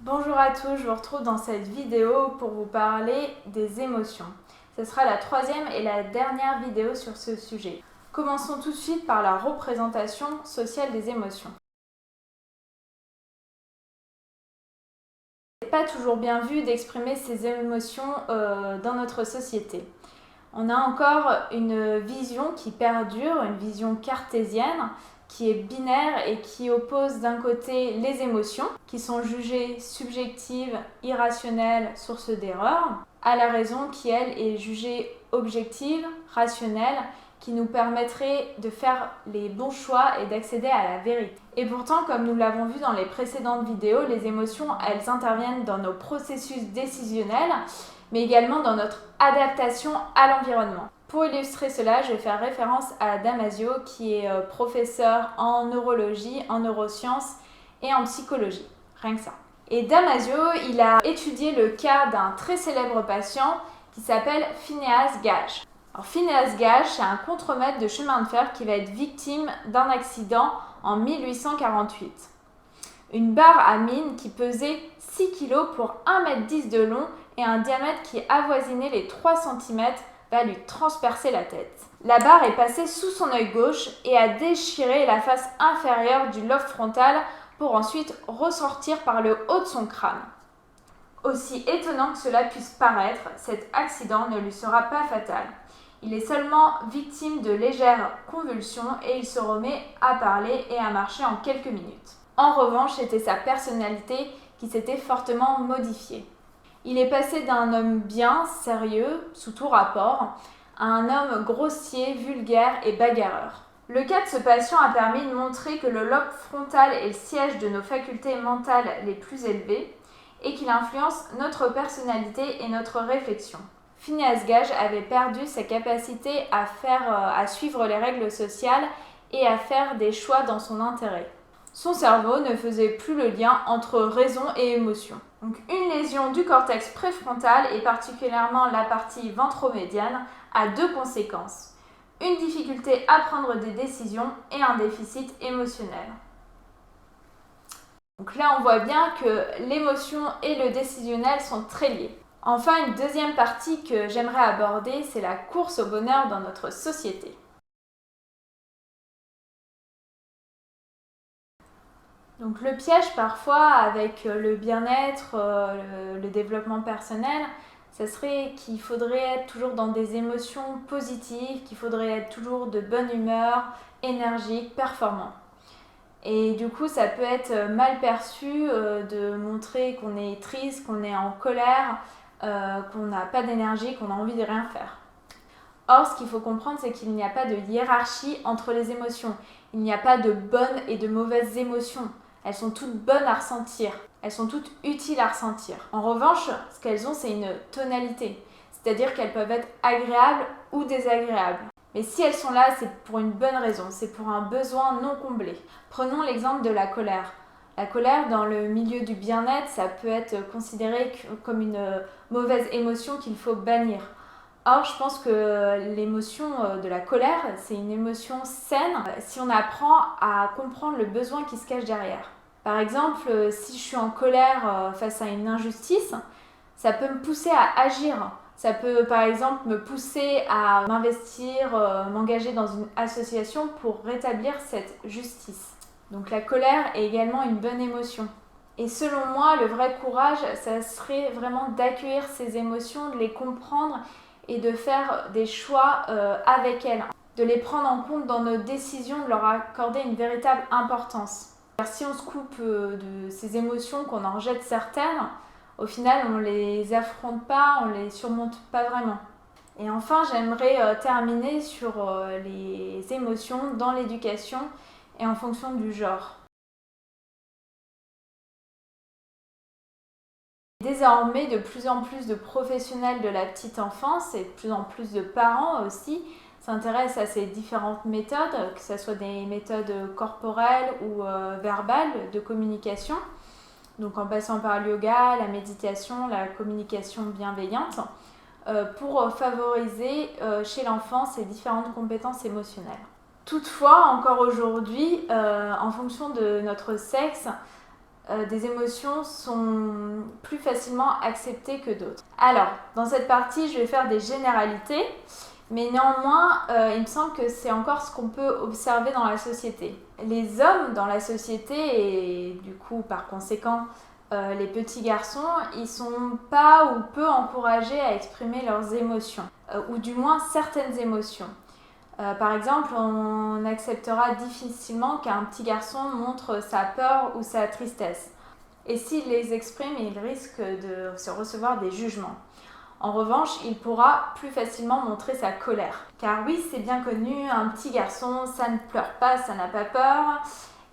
Bonjour à tous, je vous retrouve dans cette vidéo pour vous parler des émotions. Ce sera la troisième et la dernière vidéo sur ce sujet. Commençons tout de suite par la représentation sociale des émotions. C'est pas toujours bien vu d'exprimer ses émotions dans notre société. On a encore une vision qui perdure, une vision cartésienne, qui est binaire et qui oppose d'un côté les émotions, qui sont jugées subjectives, irrationnelles, source d'erreur, à la raison qui, elle, est jugée objective, rationnelle, qui nous permettrait de faire les bons choix et d'accéder à la vérité. Et pourtant, comme nous l'avons vu dans les précédentes vidéos, les émotions, elles interviennent dans nos processus décisionnels, mais également dans notre adaptation à l'environnement. Pour illustrer cela, je vais faire référence à Damasio, qui est professeur en neurologie, en neurosciences et en psychologie. Rien que ça. Et Damasio, il a étudié le cas d'un très célèbre patient qui s'appelle Phinéas Gage. Alors, Phinéas Gage, c'est un contremaître de chemin de fer qui va être victime d'un accident en 1848. Une barre à mine qui pesait 6 kg pour 1,10 m de long et un diamètre qui avoisinait les 3 cm va lui transpercer la tête. La barre est passée sous son œil gauche et a déchiré la face inférieure du lobe frontal pour ensuite ressortir par le haut de son crâne. Aussi étonnant que cela puisse paraître, cet accident ne lui sera pas fatal. Il est seulement victime de légères convulsions et il se remet à parler et à marcher en quelques minutes. En revanche, c'était sa personnalité qui s'était fortement modifiée. Il est passé d'un homme bien, sérieux, sous tout rapport, à un homme grossier, vulgaire et bagarreur. Le cas de ce patient a permis de montrer que le lobe frontal est le siège de nos facultés mentales les plus élevées et qu'il influence notre personnalité et notre réflexion. Phinéas Gage avait perdu sa capacité à suivre les règles sociales et à faire des choix dans son intérêt. Son cerveau ne faisait plus le lien entre raison et émotion. Donc une lésion du cortex préfrontal et particulièrement la partie ventromédiane a deux conséquences. Une difficulté à prendre des décisions et un déficit émotionnel. Donc là on voit bien que l'émotion et le décisionnel sont très liés. Enfin, une deuxième partie que j'aimerais aborder, c'est la course au bonheur dans notre société. Donc le piège parfois avec le bien-être, le développement personnel, ça serait qu'il faudrait être toujours dans des émotions positives, qu'il faudrait être toujours de bonne humeur, énergique, performant. Et du coup, ça peut être mal perçu de montrer qu'on est triste, qu'on est en colère, qu'on n'a pas d'énergie, qu'on a envie de rien faire. Or, ce qu'il faut comprendre, c'est qu'il n'y a pas de hiérarchie entre les émotions. Il n'y a pas de bonnes et de mauvaises émotions. Elles sont toutes bonnes à ressentir. Elles sont toutes utiles à ressentir. En revanche, ce qu'elles ont, c'est une tonalité. C'est-à-dire qu'elles peuvent être agréables ou désagréables. Mais si elles sont là, c'est pour une bonne raison. C'est pour un besoin non comblé. Prenons l'exemple de la colère. La colère, dans le milieu du bien-être, ça peut être considéré comme une mauvaise émotion qu'il faut bannir. Or, je pense que l'émotion de la colère, c'est une émotion saine si on apprend à comprendre le besoin qui se cache derrière. Par exemple, si je suis en colère face à une injustice, ça peut me pousser à agir. Ça peut par exemple me pousser à m'investir, m'engager dans une association pour rétablir cette justice. Donc la colère est également une bonne émotion. Et selon moi, le vrai courage, ça serait vraiment d'accueillir ces émotions, de les comprendre et de faire des choix avec elles, de les prendre en compte dans nos décisions, de leur accorder une véritable importance. Car si on se coupe de ces émotions, qu'on en rejette certaines, au final on ne les affronte pas, on ne les surmonte pas vraiment. Et enfin, j'aimerais terminer sur les émotions dans l'éducation et en fonction du genre. Désormais, de plus en plus de professionnels de la petite enfance et de plus en plus de parents aussi s'intéressent à ces différentes méthodes, que ce soit des méthodes corporelles ou verbales de communication, donc en passant par le yoga, la méditation, la communication bienveillante, pour favoriser chez l'enfant ces différentes compétences émotionnelles. Toutefois, encore aujourd'hui, en fonction de notre sexe, des émotions sont plus facilement acceptées que d'autres. Alors, dans cette partie, je vais faire des généralités, mais néanmoins, il me semble que c'est encore ce qu'on peut observer dans la société. Les hommes dans la société, et du coup, par conséquent, les petits garçons, ils sont pas ou peu encouragés à exprimer leurs émotions, ou du moins certaines émotions. Par exemple, on acceptera difficilement qu'un petit garçon montre sa peur ou sa tristesse. Et s'il les exprime, il risque de se recevoir des jugements. En revanche, il pourra plus facilement montrer sa colère. Car oui, c'est bien connu, un petit garçon, ça ne pleure pas, ça n'a pas peur.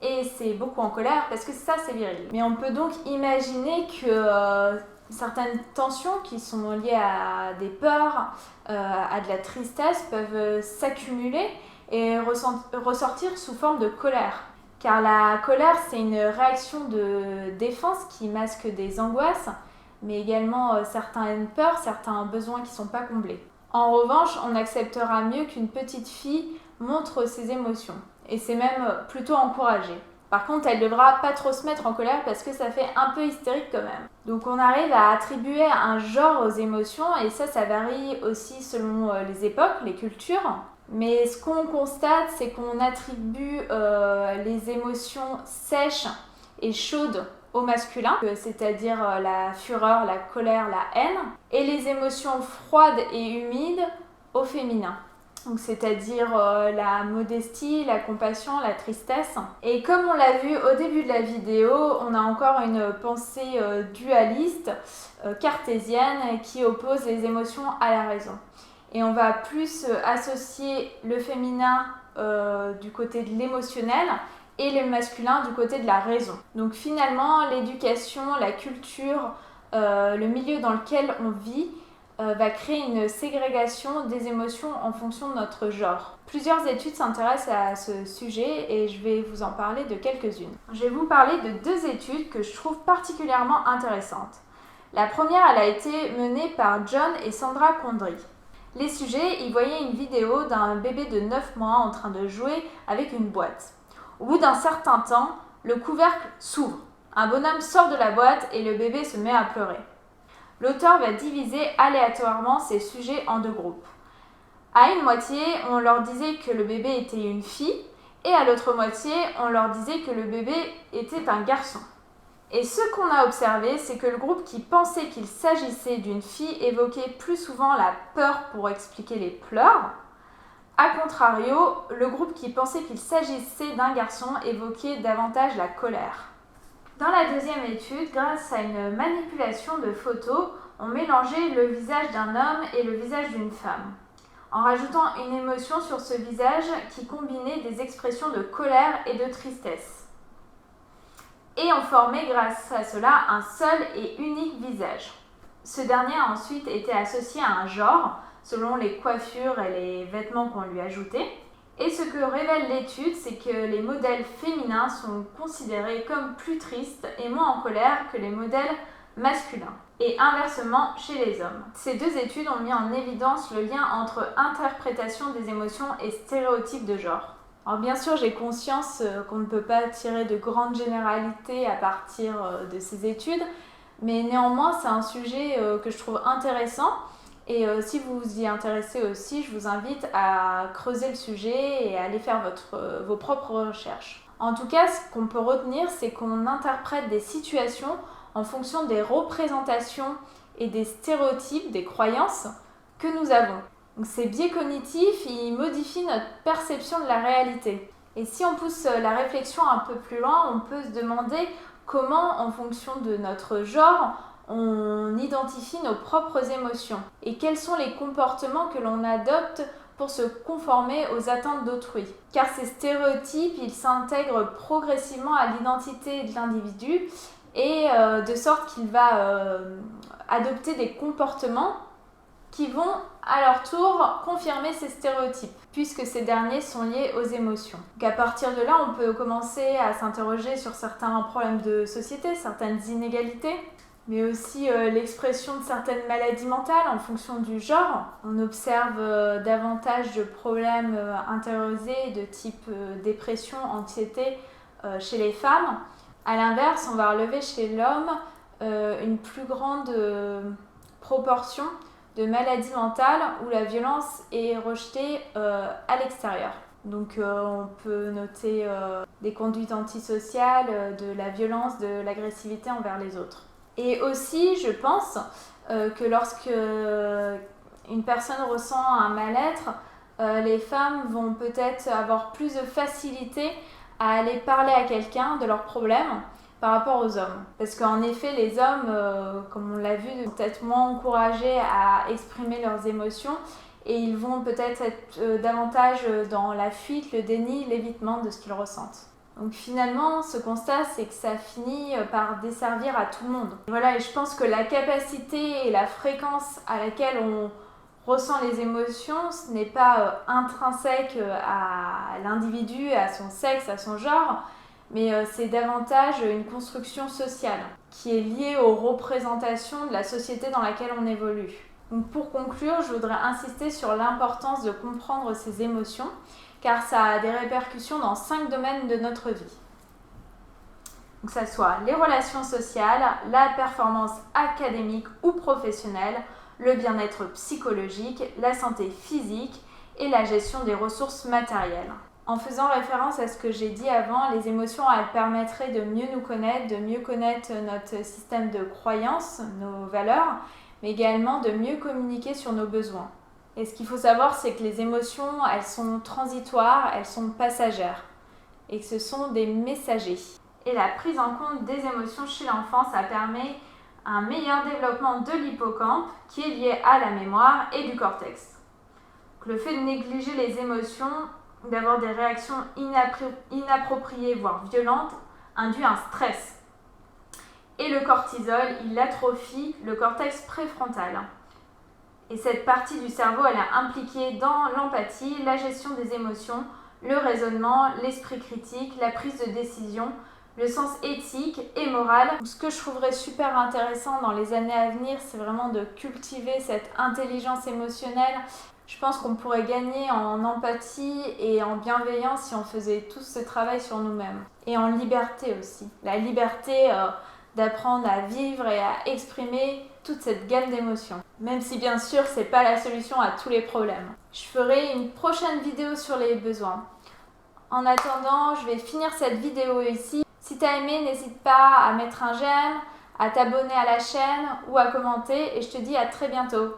Et c'est beaucoup en colère parce que ça, c'est viril. Mais on peut donc imaginer que certaines tensions qui sont liées à des peurs, à de la tristesse, peuvent s'accumuler et ressortir sous forme de colère. Car la colère, c'est une réaction de défense qui masque des angoisses, mais également certaines peurs, certains besoins qui ne sont pas comblés. En revanche, on acceptera mieux qu'une petite fille montre ses émotions. Et c'est même plutôt encouragé. Par contre, elle ne devra pas trop se mettre en colère parce que ça fait un peu hystérique quand même. Donc on arrive à attribuer un genre aux émotions et ça varie aussi selon les époques, les cultures. Mais ce qu'on constate, c'est qu'on attribue les émotions sèches et chaudes au masculin, c'est-à-dire la fureur, la colère, la haine, et les émotions froides et humides au féminin. Donc, c'est-à-dire la modestie, la compassion, la tristesse. Et comme on l'a vu au début de la vidéo, on a encore une pensée dualiste, cartésienne, qui oppose les émotions à la raison. Et on va plus associer le féminin du côté de l'émotionnel et le masculin du côté de la raison. Donc finalement, l'éducation, la culture, le milieu dans lequel on vit va créer une ségrégation des émotions en fonction de notre genre. Plusieurs études s'intéressent à ce sujet et je vais vous en parler de quelques-unes. Je vais vous parler de 2 études que je trouve particulièrement intéressantes. La première, elle a été menée par John et Sandra Condry. Les sujets y voyaient une vidéo d'un bébé de 9 mois en train de jouer avec une boîte. Au bout d'un certain temps, le couvercle s'ouvre. Un bonhomme sort de la boîte et le bébé se met à pleurer. L'auteur va diviser aléatoirement ces sujets en 2 groupes. À une moitié, on leur disait que le bébé était une fille et à l'autre moitié, on leur disait que le bébé était un garçon. Et ce qu'on a observé, c'est que le groupe qui pensait qu'il s'agissait d'une fille évoquait plus souvent la peur pour expliquer les pleurs. A contrario, le groupe qui pensait qu'il s'agissait d'un garçon évoquait davantage la colère. Dans la deuxième étude, grâce à une manipulation de photos, on mélangeait le visage d'un homme et le visage d'une femme, en rajoutant une émotion sur ce visage qui combinait des expressions de colère et de tristesse. Et on formait grâce à cela un seul et unique visage. Ce dernier a ensuite été associé à un genre, selon les coiffures et les vêtements qu'on lui ajoutait. Et ce que révèle l'étude, c'est que les modèles féminins sont considérés comme plus tristes et moins en colère que les modèles masculins. Et inversement chez les hommes. Ces 2 études ont mis en évidence le lien entre interprétation des émotions et stéréotypes de genre. Alors bien sûr, j'ai conscience qu'on ne peut pas tirer de grandes généralités à partir de ces études, mais néanmoins, c'est un sujet que je trouve intéressant. Et si vous vous y intéressez aussi, je vous invite à creuser le sujet et à aller faire vos propres recherches. En tout cas, ce qu'on peut retenir, c'est qu'on interprète des situations en fonction des représentations et des stéréotypes, des croyances que nous avons. Donc ces biais cognitifs, ils modifient notre perception de la réalité. Et si on pousse la réflexion un peu plus loin, on peut se demander comment, en fonction de notre genre, on identifie nos propres émotions et quels sont les comportements que l'on adopte pour se conformer aux attentes d'autrui. Car ces stéréotypes, ils s'intègrent progressivement à l'identité de l'individu et de sorte qu'il va adopter des comportements qui vont à leur tour confirmer ces stéréotypes, puisque ces derniers sont liés aux émotions. Donc à partir de là, on peut commencer à s'interroger sur certains problèmes de société, certaines inégalités, mais aussi l'expression de certaines maladies mentales en fonction du genre. On observe davantage de problèmes intériorisés de type dépression, anxiété chez les femmes, À l'inverse, on va relever chez l'homme une plus grande proportion de maladies mentales où la violence est rejetée à l'extérieur. Donc on peut noter des conduites antisociales, de la violence, de l'agressivité envers les autres. Et aussi, je pense que lorsque une personne ressent un mal-être, les femmes vont peut-être avoir plus de facilité à aller parler à quelqu'un de leurs problèmes par rapport aux hommes. Parce qu'en effet, les hommes, comme on l'a vu, sont peut-être moins encouragés à exprimer leurs émotions et ils vont peut-être être davantage dans la fuite, le déni, l'évitement de ce qu'ils ressentent. Donc finalement, ce constat, c'est que ça finit par desservir à tout le monde. Voilà, et je pense que la capacité et la fréquence à laquelle on ressent les émotions, ce n'est pas intrinsèque à l'individu, à son sexe, à son genre, mais c'est davantage une construction sociale qui est liée aux représentations de la société dans laquelle on évolue. Donc pour conclure, je voudrais insister sur l'importance de comprendre ces émotions, car ça a des répercussions dans 5 domaines de notre vie. Donc ça soit les relations sociales, la performance académique ou professionnelle, le bien-être psychologique, la santé physique et la gestion des ressources matérielles. En faisant référence à ce que j'ai dit avant, les émotions, elles permettraient de mieux nous connaître, de mieux connaître notre système de croyances, nos valeurs, mais également de mieux communiquer sur nos besoins. Et ce qu'il faut savoir, c'est que les émotions, elles sont transitoires, elles sont passagères, et que ce sont des messagers. Et la prise en compte des émotions chez l'enfant, ça permet un meilleur développement de l'hippocampe, qui est lié à la mémoire et du cortex. Donc, le fait de négliger les émotions, d'avoir des réactions inappropriées, voire violentes, induit un stress. Et le cortisol, il atrophie le cortex préfrontal. Et cette partie du cerveau, elle est impliquée dans l'empathie, la gestion des émotions, le raisonnement, l'esprit critique, la prise de décision, le sens éthique et moral. Ce que je trouverais super intéressant dans les années à venir, c'est vraiment de cultiver cette intelligence émotionnelle. Je pense qu'on pourrait gagner en empathie et en bienveillance si on faisait tout ce travail sur nous-mêmes. Et en liberté aussi. La liberté d'apprendre à vivre et à exprimer toute cette gamme d'émotions. Même si bien sûr, c'est pas la solution à tous les problèmes. Je ferai une prochaine vidéo sur les besoins. En attendant, je vais finir cette vidéo ici. Si tu as aimé, n'hésite pas à mettre un j'aime, à t'abonner à la chaîne ou à commenter et je te dis à très bientôt.